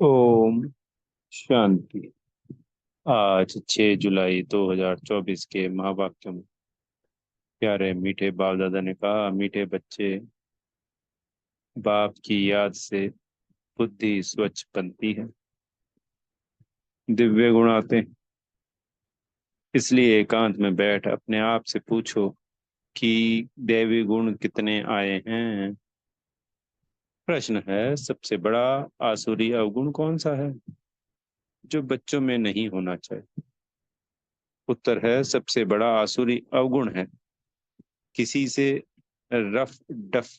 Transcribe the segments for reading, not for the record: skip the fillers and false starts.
ओम शांति। आज 6 जुलाई 2024 के महावाक्य में प्यारे मीठे बाप दादा ने कहा, मीठे बच्चे, बाप की याद से बुद्धि स्वच्छ बनती है, दिव्य गुण आते हैं। इसलिए एकांत में बैठ अपने आप से पूछो कि दैवी गुण कितने आए हैं। प्रश्न है, सबसे बड़ा आसुरी अवगुण कौन सा है जो बच्चों में नहीं होना चाहिए? उत्तर है, सबसे बड़ा आसुरी अवगुण है किसी से रफ डफ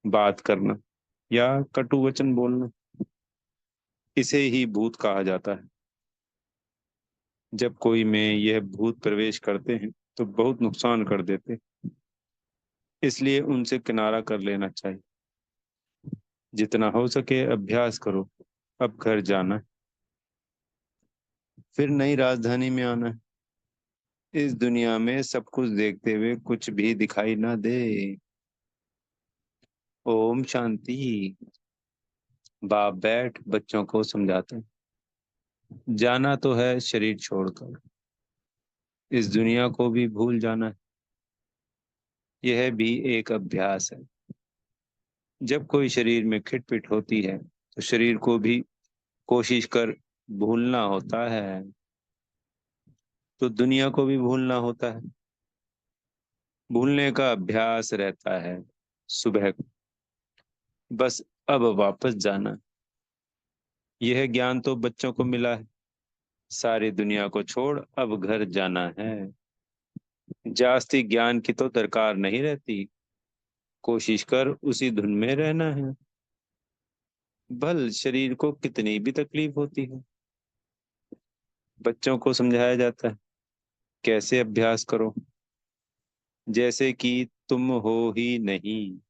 बात करना या कटु वचन बोलना। इसे ही भूत कहा जाता है। जब कोई में यह भूत प्रवेश करते हैं तो बहुत नुकसान कर देते हैं। इसलिए उनसे किनारा कर लेना चाहिए। जितना हो सके अभ्यास करो। अब घर जाना है, फिर नई राजधानी में आना है। इस दुनिया में सब कुछ देखते हुए कुछ भी दिखाई ना दे। ओम शांति। बाप बैठ बच्चों को समझाते हैं, जाना तो है शरीर छोड़कर, इस दुनिया को भी भूल जाना है। यह भी एक अभ्यास है। जब कोई शरीर में खिटपिट होती है तो शरीर को भी कोशिश कर भूलना होता है, तो दुनिया को भी भूलना होता है। भूलने का अभ्यास रहता है सुबह को। बस अब वापस जाना। यह ज्ञान तो बच्चों को मिला है। सारी दुनिया को छोड़ अब घर जाना है। जास्ती ज्ञान की तो दरकार नहीं रहती। कोशिश कर उसी धुन में रहना है। भल शरीर को कितनी भी तकलीफ होती है। बच्चों को समझाया जाता है, कैसे अभ्यास करो, जैसे कि तुम हो ही नहीं।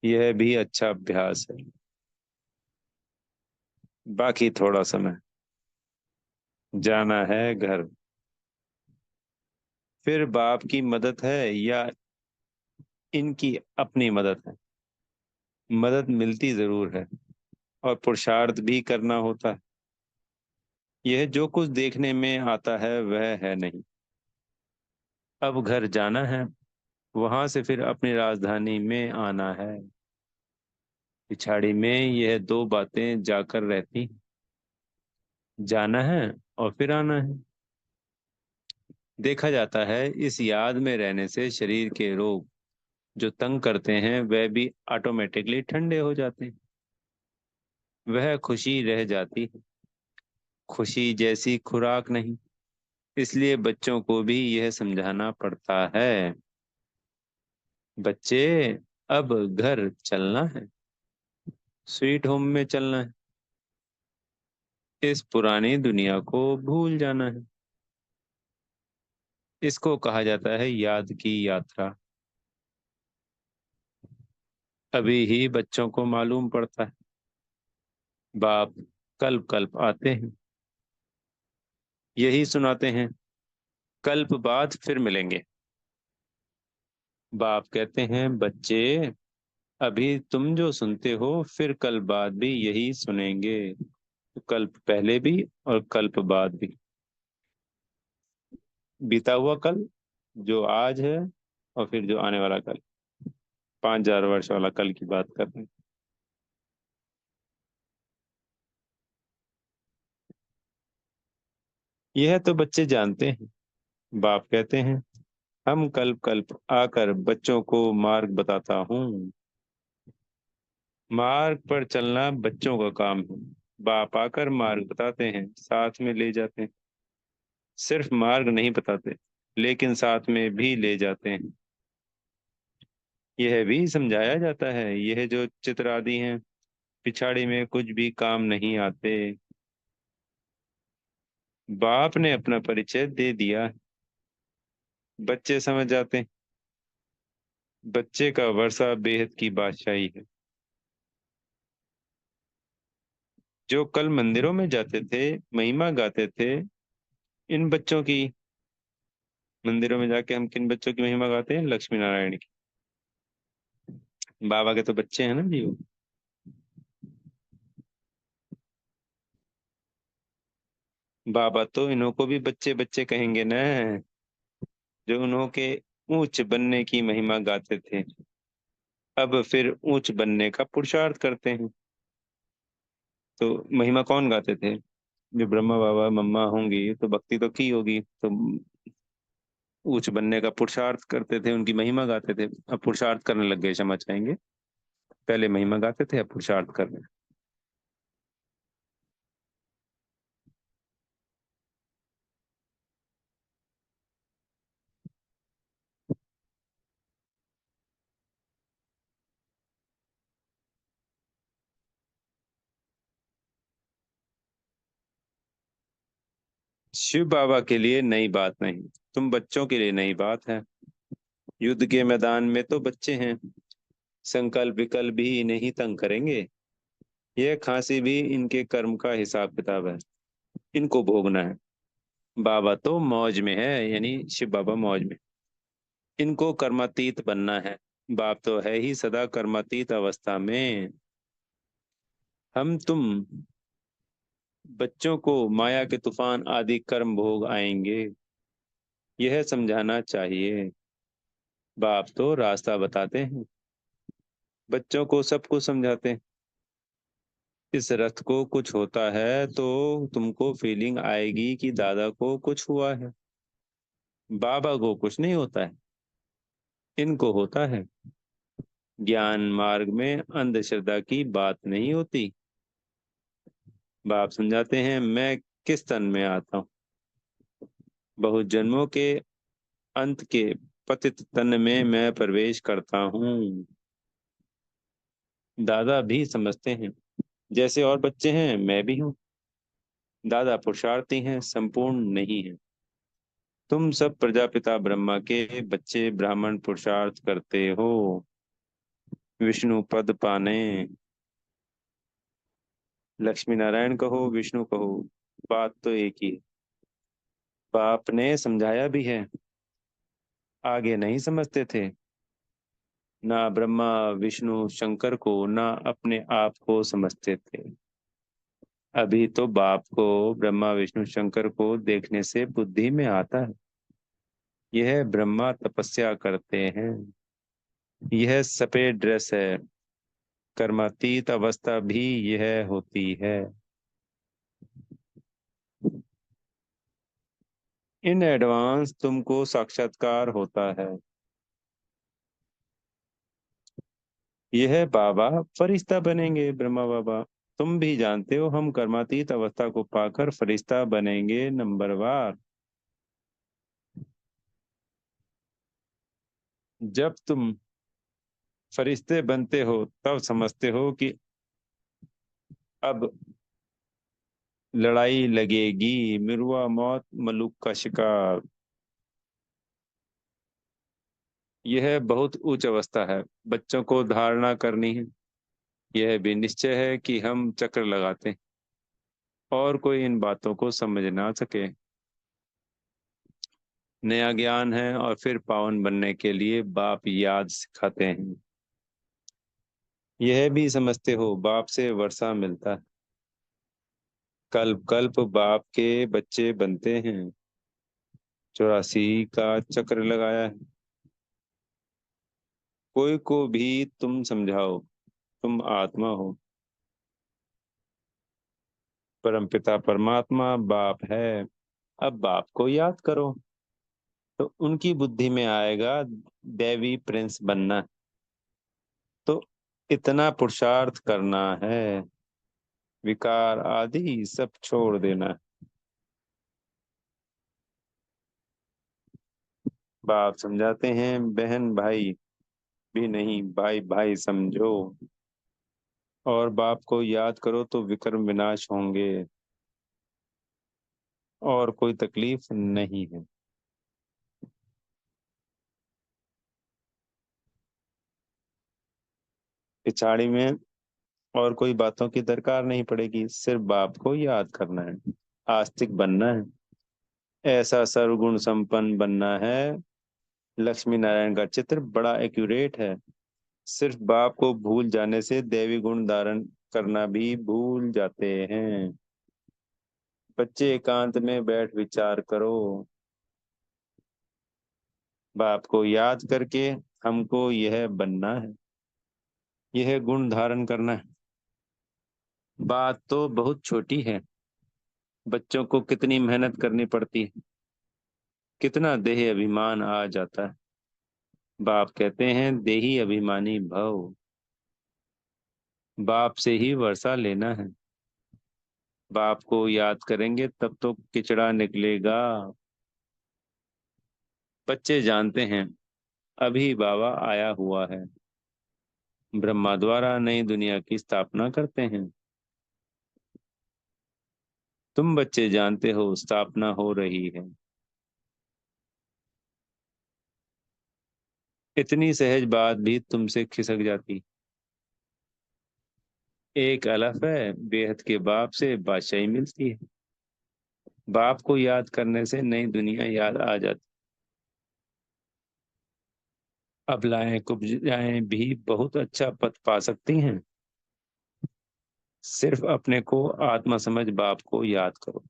यह भी अच्छा अभ्यास है। बाकी थोड़ा समय, जाना है घर। फिर बाप की मदद है या इनकी अपनी मदद है? मदद मिलती जरूर है और पुरुषार्थ भी करना होता है। यह जो कुछ देखने में आता है वह है नहीं। अब घर जाना है, वहां से फिर अपनी राजधानी में आना है। पिछाड़ी में यह दो बातें जाकर रहती, जाना है और फिर आना है। देखा जाता है इस याद में रहने से शरीर के रोग जो तंग करते हैं वह भी ऑटोमेटिकली ठंडे हो जाते हैं। वह खुशी रह जाती है। खुशी जैसी खुराक नहीं। इसलिए बच्चों को भी यह समझाना पड़ता है, बच्चे अब घर चलना है, स्वीट होम में चलना है। इस पुरानी दुनिया को भूल जाना है। इसको कहा जाता है याद की यात्रा। अभी ही बच्चों को मालूम पड़ता है। बाप कल्प कल्प आते हैं, यही सुनाते हैं, कल्प बाद फिर मिलेंगे। बाप कहते हैं, बच्चे अभी तुम जो सुनते हो फिर कल बाद भी यही सुनेंगे। तो कल्प पहले भी और कल्प बाद भी। बीता हुआ कल, जो आज है, और फिर जो आने वाला कल। 5,000 वर्ष वाला कल की बात कर रहे हैं। यह तो बच्चे जानते हैं। बाप कहते हैं, हम कल्प कल्प आकर बच्चों को मार्ग बताता हूँ। मार्ग पर चलना बच्चों का काम है। बाप आकर मार्ग बताते हैं, साथ में ले जाते हैं। सिर्फ मार्ग नहीं बताते, लेकिन साथ में भी ले जाते हैं। यह भी समझाया जाता है, यह जो चित्र आदि हैं पिछाड़ी में कुछ भी काम नहीं आते। बाप ने अपना परिचय दे दिया। बच्चे समझ जाते हैं। बच्चे का वर्षा बेहद की बादशाही है। जो कल मंदिरों में जाते थे, महिमा गाते थे, इन बच्चों की। मंदिरों में जाके हम किन बच्चों की महिमा गाते हैं? लक्ष्मी नारायण की। बाबा के तो बच्चे हैं ना जी वो। बाबा तो इन्हों को भी बच्चे बच्चे कहेंगे ना, जो उन्हों के ऊंच बनने की महिमा गाते थे, अब फिर ऊंच बनने का पुरुषार्थ करते हैं। तो महिमा कौन गाते थे? जो ब्रह्मा बाबा मम्मा होंगी, तो भक्ति तो की होगी, तो ऊंच बनने का पुरुषार्थ करते थे, उनकी महिमा गाते थे। अब पुरुषार्थ करने लग गए, क्षमा चाहेंगे। पहले महिमा गाते थे, अब पुरुषार्थ कर रहे हैं। शिव बाबा के लिए नई बात नहीं, तुम बच्चों के लिए नई बात है। युद्ध के मैदान में तो बच्चे हैं, संकल्प विकल्प भी इन्हें ही तंग करेंगे। यह खांसी भी इनके कर्म का हिसाब किताब है, इनको भोगना है। बाबा तो मौज में है, यानी शिव बाबा मौज में, इनको कर्मातीत बनना है। बाप तो है ही सदा कर्मातीत अवस्था में। हम तुम बच्चों को माया के तूफान आदि कर्म भोग आएंगे, यह समझाना चाहिए। बाप तो रास्ता बताते हैं, बच्चों को सब कुछ समझाते हैं। इस रथ को कुछ होता है तो तुमको फीलिंग आएगी कि दादा को कुछ हुआ है। बाबा को कुछ नहीं होता है, इनको होता है। ज्ञान मार्ग में अंधश्रद्धा की बात नहीं होती। बाप समझाते हैं, मैं किस तन में आता हूँ। बहुत जन्मों के अंत के पतित तन में मैं प्रवेश करता हूँ। दादा भी समझते हैं, जैसे और बच्चे हैं मैं भी हूँ। दादा पुरुषार्थी हैं, संपूर्ण नहीं है। तुम सब प्रजापिता ब्रह्मा के बच्चे ब्राह्मण पुरुषार्थ करते हो, विष्णु पद पाने। लक्ष्मी नारायण कहो विष्णु कहो, बात तो एक ही है। बाप ने समझाया भी है, आगे नहीं समझते थे। ना ब्रह्मा विष्णु शंकर को, ना अपने आप को समझते थे। अभी तो बाप को ब्रह्मा विष्णु शंकर को देखने से बुद्धि में आता है, यह ब्रह्मा तपस्या करते हैं। यह सफेद ड्रेस है, कर्मातीत अवस्था भी यह होती है। इन एडवांस तुमको साक्षात्कार होता है। यह बाबा फरिश्ता बनेंगे, ब्रह्मा बाबा। तुम भी जानते हो, हम कर्मातीत अवस्था को पाकर फरिश्ता बनेंगे नंबरवार। जब तुम फरिश्ते बनते हो तब समझते हो कि अब लड़ाई लगेगी, मिरुआ मौत मलुक का शिकार। यह बहुत उच्च अवस्था है, बच्चों को धारणा करनी है। यह भी निश्चय है कि हम चक्र लगाते हैं और कोई इन बातों को समझ ना सके। नया ज्ञान है और फिर पावन बनने के लिए बाप याद सिखाते हैं। यह भी समझते हो, बाप से वर्षा मिलता है, कल्प कल्प बाप के बच्चे बनते हैं। 84 का चक्र लगाया है। कोई को भी तुम समझाओ, तुम आत्मा हो, परमपिता परमात्मा बाप है। अब बाप को याद करो, तो उनकी बुद्धि में आएगा देवी प्रिंस बनना। तो इतना पुरुषार्थ करना है, विकार आदि सब छोड़ देना। बाप समझाते हैं, बहन भाई भी नहीं, भाई भाई समझो। और बाप को याद करो तो विक्रम विनाश होंगे, और कोई तकलीफ नहीं है। पिछाड़ी में और कोई बातों की दरकार नहीं पड़ेगी, सिर्फ बाप को याद करना है, आस्तिक बनना है, ऐसा सर्वगुण संपन्न बनना है। लक्ष्मी नारायण का चित्र बड़ा एक्यूरेट है। सिर्फ बाप को भूल जाने से दैवी गुण धारण करना भी भूल जाते हैं। बच्चे एकांत में बैठ विचार करो। बाप को याद करके हमको यह बनना है, यह गुण धारण करना है। बात तो बहुत छोटी है, बच्चों को कितनी मेहनत करनी पड़ती है, कितना देह अभिमान आ जाता है। बाप कहते हैं देही अभिमानी भव। बाप से ही वर्षा लेना है। बाप को याद करेंगे तब तो किचड़ा निकलेगा। बच्चे जानते हैं अभी बाबा आया हुआ है, ब्रह्मा द्वारा नई दुनिया की स्थापना करते हैं। तुम बच्चे जानते हो स्थापना हो रही है। इतनी सहज बात भी तुमसे खिसक जाती। एक अलफ है, बेहद के बाप से बादशाही मिलती है। बाप को याद करने से नई दुनिया याद आ जाती। अबलाएं कुब्जाएं भी बहुत अच्छा पथ पा सकती हैं। सिर्फ अपने को आत्मा समझ बाप को याद करो।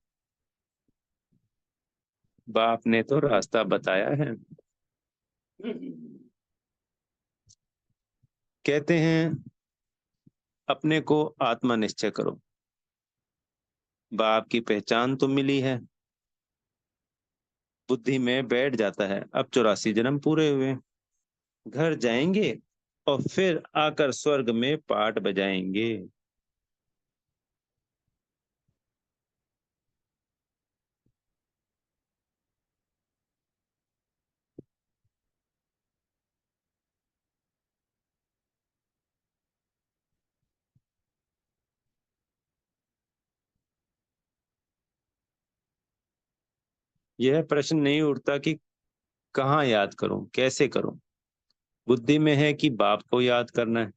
बाप ने तो रास्ता बताया है। कहते हैं अपने को आत्मा निश्चय करो। बाप की पहचान तो मिली है, बुद्धि में बैठ जाता है। अब 84 जन्म पूरे हुए, घर जाएंगे और फिर आकर स्वर्ग में पाठ बजाएंगे। यह प्रश्न नहीं उठता कि कहाँ याद करूं, कैसे करूं। बुद्धि में है कि बाप को याद करना है।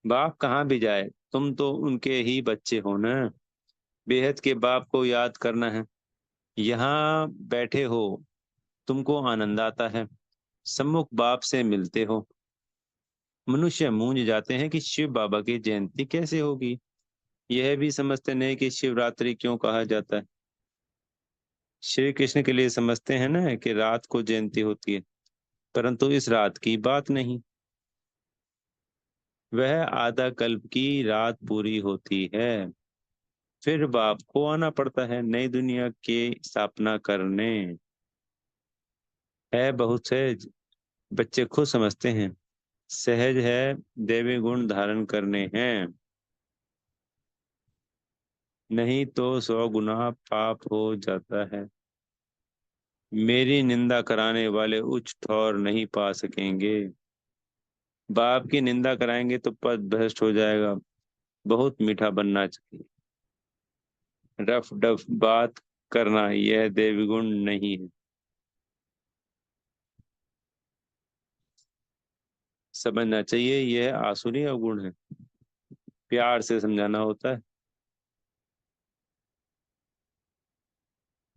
बाप कहाँ भी जाए, तुम तो उनके ही बच्चे हो ना। बेहद के बाप को याद करना है। यहाँ बैठे हो, तुमको आनंद आता है, सम्मुख बाप से मिलते हो। मनुष्य मूंझ जाते हैं कि शिव बाबा की जयंती कैसे होगी। यह भी समझते नहीं कि शिवरात्रि क्यों कहा जाता है। श्री कृष्ण के लिए समझते हैं ना कि रात को जयंती होती है, परंतु इस रात की बात नहीं। वह आधा कल्प की रात पूरी होती है, फिर बाप को आना पड़ता है नई दुनिया की स्थापना करने। है बहुत सहज, बच्चे खुद समझते हैं। सहज है, देवी गुण धारण करने हैं, नहीं तो 100 गुना पाप हो जाता है। मेरी निंदा कराने वाले उच्च ठौर नहीं पा सकेंगे। बाप की निंदा कराएंगे तो पद भ्रष्ट हो जाएगा। बहुत मीठा बनना चाहिए। रफ डफ बात करना यह देवी गुण नहीं है। समझना चाहिए यह आसुरी अवगुण है। प्यार से समझाना होता है।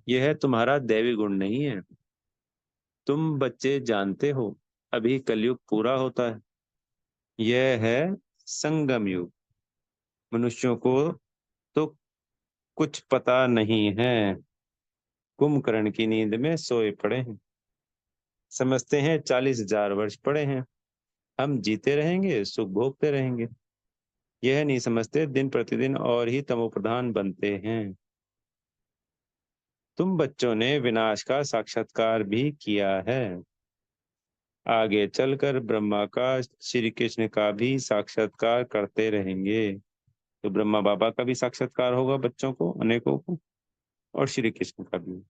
यह तुम्हारा दैवी गुण नहीं है। तुम बच्चे जानते हो अभी कलयुग पूरा होता है। यह है संगम युग। मनुष्यों को तो कुछ पता नहीं है, कुंभकर्ण की नींद में सोए पड़े हैं। समझते हैं 40,000 वर्ष पड़े हैं, हम जीते रहेंगे, सुख भोगते रहेंगे। यह नहीं समझते दिन प्रतिदिन और ही तमोप्रधान बनते हैं। तुम बच्चों ने विनाश का साक्षात्कार भी किया है। आगे चलकर ब्रह्मा का, श्री कृष्ण का भी साक्षात्कार करते रहेंगे। तो ब्रह्मा बाबा का भी साक्षात्कार होगा बच्चों को, अनेकों को, और श्री कृष्ण का भी।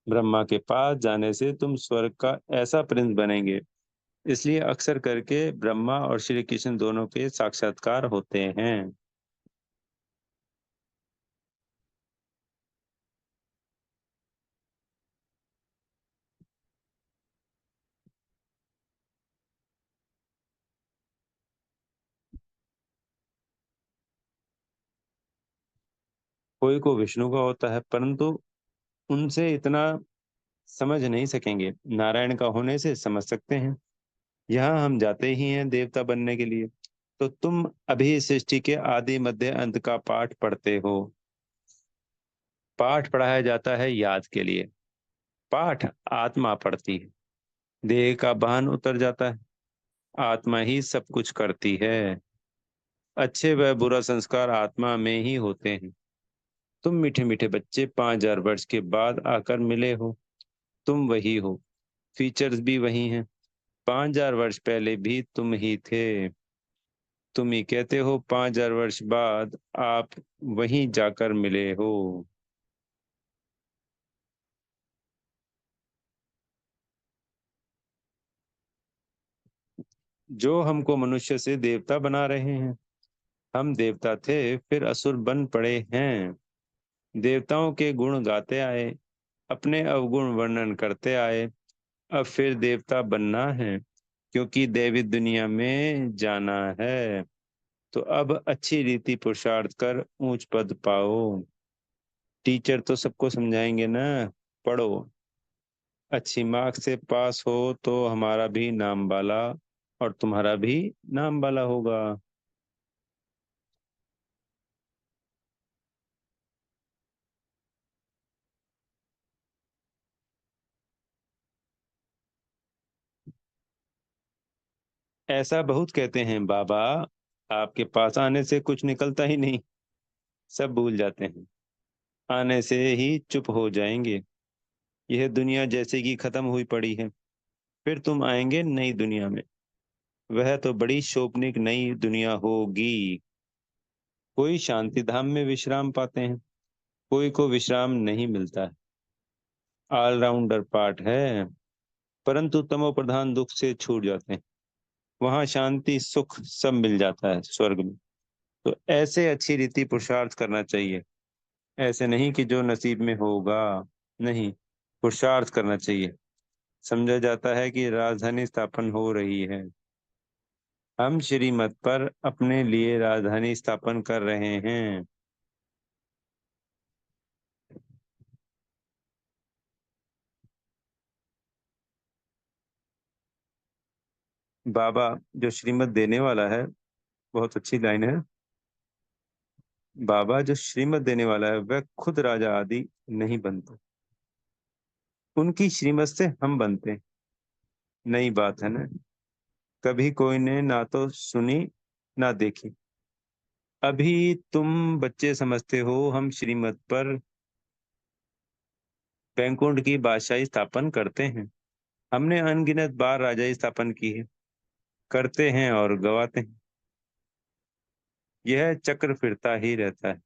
ब्रह्मा के पास जाने से तुम स्वर्ग का ऐसा प्रिंस बनेंगे। इसलिए अक्सर करके ब्रह्मा और श्री कृष्ण दोनों के साक्षात्कार होते हैं। कोई को विष्णु का होता है, परंतु उनसे इतना समझ नहीं सकेंगे। नारायण का होने से समझ सकते हैं। यहाँ हम जाते ही हैं देवता बनने के लिए। तो तुम अभी सृष्टि के आदि मध्य अंत का पाठ पढ़ते हो। पाठ पढ़ाया जाता है याद के लिए। पाठ आत्मा पढ़ती है। देह का भान उतर जाता है। आत्मा ही सब कुछ करती है। अच्छे व बुरा संस्कार आत्मा में ही होते हैं। तुम मीठे मीठे बच्चे 5,000 वर्ष के बाद आकर मिले हो। तुम वही हो। फीचर्स भी वही हैं। 5,000 वर्ष पहले भी तुम ही थे। तुम ही कहते हो 5,000 वर्ष बाद आप वहीं जाकर मिले हो। जो हमको मनुष्य से देवता बना रहे हैं। हम देवता थे फिर असुर बन पड़े हैं। देवताओं के गुण गाते आए। अपने अवगुण वर्णन करते आए। अब फिर देवता बनना है क्योंकि दैवी दुनिया में जाना है। तो अब अच्छी रीति पुरुषार्थ कर ऊंच पद पाओ। टीचर तो सबको समझाएंगे ना। पढ़ो। अच्छी मार्क्स से पास हो तो हमारा भी नाम वाला और तुम्हारा भी नाम वाला होगा। ऐसा बहुत कहते हैं बाबा। आपके पास आने से कुछ निकलता ही नहीं। सब भूल जाते हैं। आने से ही चुप हो जाएंगे। यह दुनिया जैसे कि खत्म हुई पड़ी है। फिर तुम आएंगे नई दुनिया में। वह तो बड़ी शोभनीक नई दुनिया होगी। कोई शांति धाम में विश्राम पाते हैं। कोई को विश्राम नहीं मिलता है। ऑलराउंडर पाठ है। परंतु तमो प्रधान दुख से छूट जाते हैं। वहां शांति सुख सब मिल जाता है स्वर्ग में। तो ऐसे अच्छी रीति पुरुषार्थ करना चाहिए। ऐसे नहीं कि जो नसीब में होगा। नहीं। पुरुषार्थ करना चाहिए। समझा जाता है कि राजधानी स्थापन हो रही है। हम श्रीमत पर अपने लिए राजधानी स्थापन कर रहे हैं। बाबा जो श्रीमत देने वाला है। बहुत अच्छी लाइन है। बाबा जो श्रीमत देने वाला है वह खुद राजा आदि नहीं बनता। उनकी श्रीमत से हम बनते हैं। नई बात है ना। कभी कोई ने ना तो सुनी ना देखी। अभी तुम बच्चे समझते हो हम श्रीमत पर बैंकुंठ की बादशाही स्थापन करते हैं। हमने अनगिनत बार राजाई स्थापन की है। करते हैं और गवाते हैं। यह चक्र फिरता ही रहता है।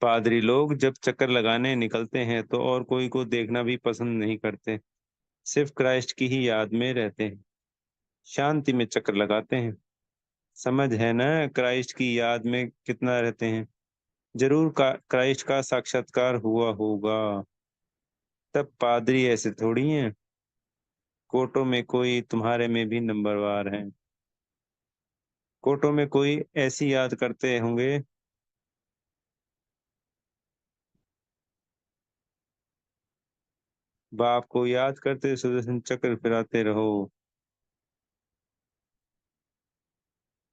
पादरी लोग जब चक्कर लगाने निकलते हैं तो और कोई को देखना भी पसंद नहीं करते। सिर्फ क्राइस्ट की ही याद में रहते हैं। शांति में चक्कर लगाते हैं। समझ है ना। क्राइस्ट की याद में कितना रहते हैं। जरूर का क्राइस्ट का साक्षात्कार हुआ होगा। तब पादरी ऐसे थोड़ी हैं। कोर्टों में कोई तुम्हारे में भी नंबरवार है। कोर्टों में कोई ऐसी याद करते होंगे। बाप को याद करते सुदर्शन चक्र फिराते रहो।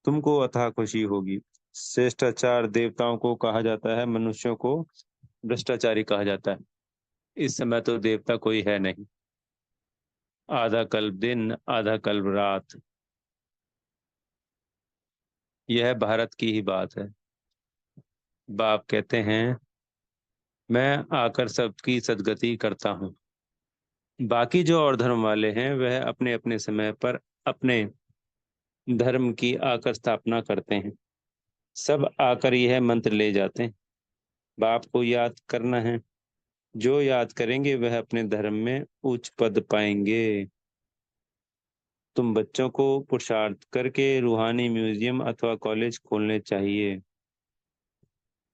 तुमको अथाह खुशी होगी। श्रेष्ठाचार देवताओं को कहा जाता है। मनुष्यों को भ्रष्टाचारी कहा जाता है। इस समय तो देवता कोई है नहीं। आधा कल्प दिन आधा कल्प रात। यह भारत की ही बात है। बाप कहते हैं मैं आकर सबकी सदगति करता हूँ। बाकी जो और धर्म वाले हैं वह अपने अपने समय पर अपने धर्म की आकर स्थापना करते हैं। सब आकर यह मंत्र ले जाते हैं। बाप को याद करना है। जो याद करेंगे वह अपने धर्म में उच्च पद पाएंगे। तुम बच्चों को पुरुषार्थ करके रूहानी म्यूजियम अथवा कॉलेज खोलने चाहिए।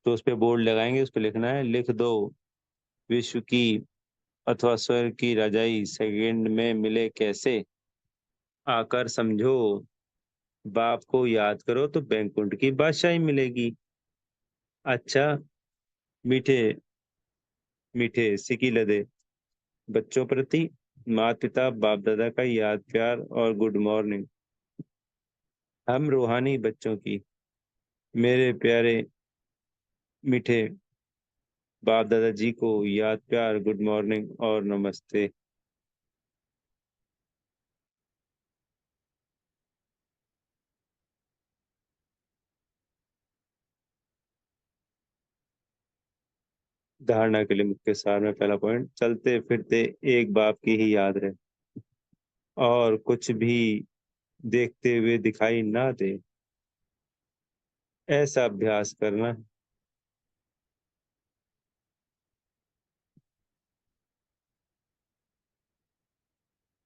तो उस पे बोर्ड लगाएंगे। उस पे लिखना है लिख दो। विश्व की अथवा स्वर्ग की रजाई सेकंड में मिले कैसे। आकर समझो। बाप को याद करो तो बैंकुंठ की बादशाही मिलेगी। अच्छा। मीठे मीठे सिकी लदे बच्चों प्रति माता पिता बाप दादा का याद प्यार और गुड मॉर्निंग। हम रूहानी बच्चों की मेरे प्यारे मीठे बाप दादाजी को याद प्यार गुड मॉर्निंग और नमस्ते। धारणा के लिए मुख्य सार में पहला पॉइंट, चलते फिरते एक बाप की ही याद रहे और कुछ भी देखते हुए दिखाई ना दे, ऐसा अभ्यास करना।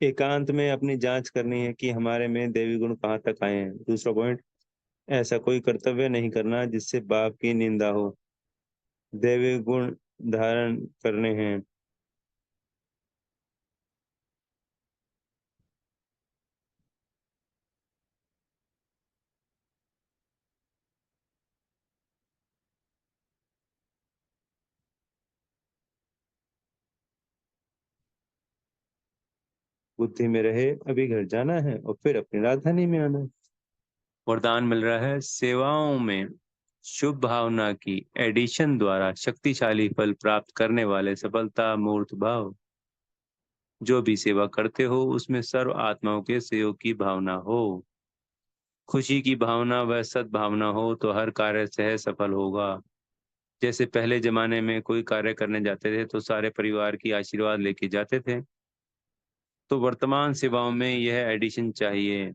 एकांत में अपनी जांच करनी है कि हमारे में देवी गुण कहाँ तक आए हैं। दूसरा पॉइंट, ऐसा कोई कर्तव्य नहीं करना जिससे बाप की निंदा हो। दैवी गुण धारण करने हैं। बुद्धि में रहे अभी घर जाना है और फिर अपनी राजधानी में आना है। वरदान मिल रहा है, सेवाओं में शुभ भावना की एडिशन द्वारा शक्तिशाली फल प्राप्त करने वाले सफलता मूर्त भाव। जो भी सेवा करते हो उसमें सर्व आत्माओं के सहयोग की भावना हो, खुशी की भावना व सद्भावना हो तो हर कार्य सहज सफल होगा। जैसे पहले जमाने में कोई कार्य करने जाते थे तो सारे परिवार की आशीर्वाद लेके जाते थे, तो वर्तमान सेवाओं में यह एडिशन चाहिए।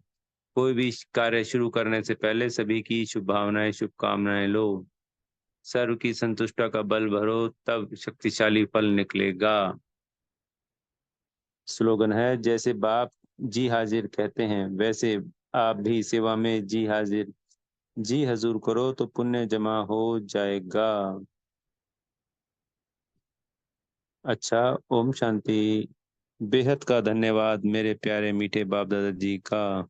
कोई भी कार्य शुरू करने से पहले सभी की शुभ भावनाएं शुभकामनाएं लो, सर्व की संतुष्टा का बल भरो, तब शक्तिशाली फल निकलेगा। स्लोगन है, जैसे बाप जी हाजिर कहते हैं वैसे आप भी सेवा में जी हाजिर जी हजूर करो तो पुण्य जमा हो जाएगा। अच्छा, ओम शांति। बेहद का धन्यवाद मेरे प्यारे मीठे बाप दादाजी का।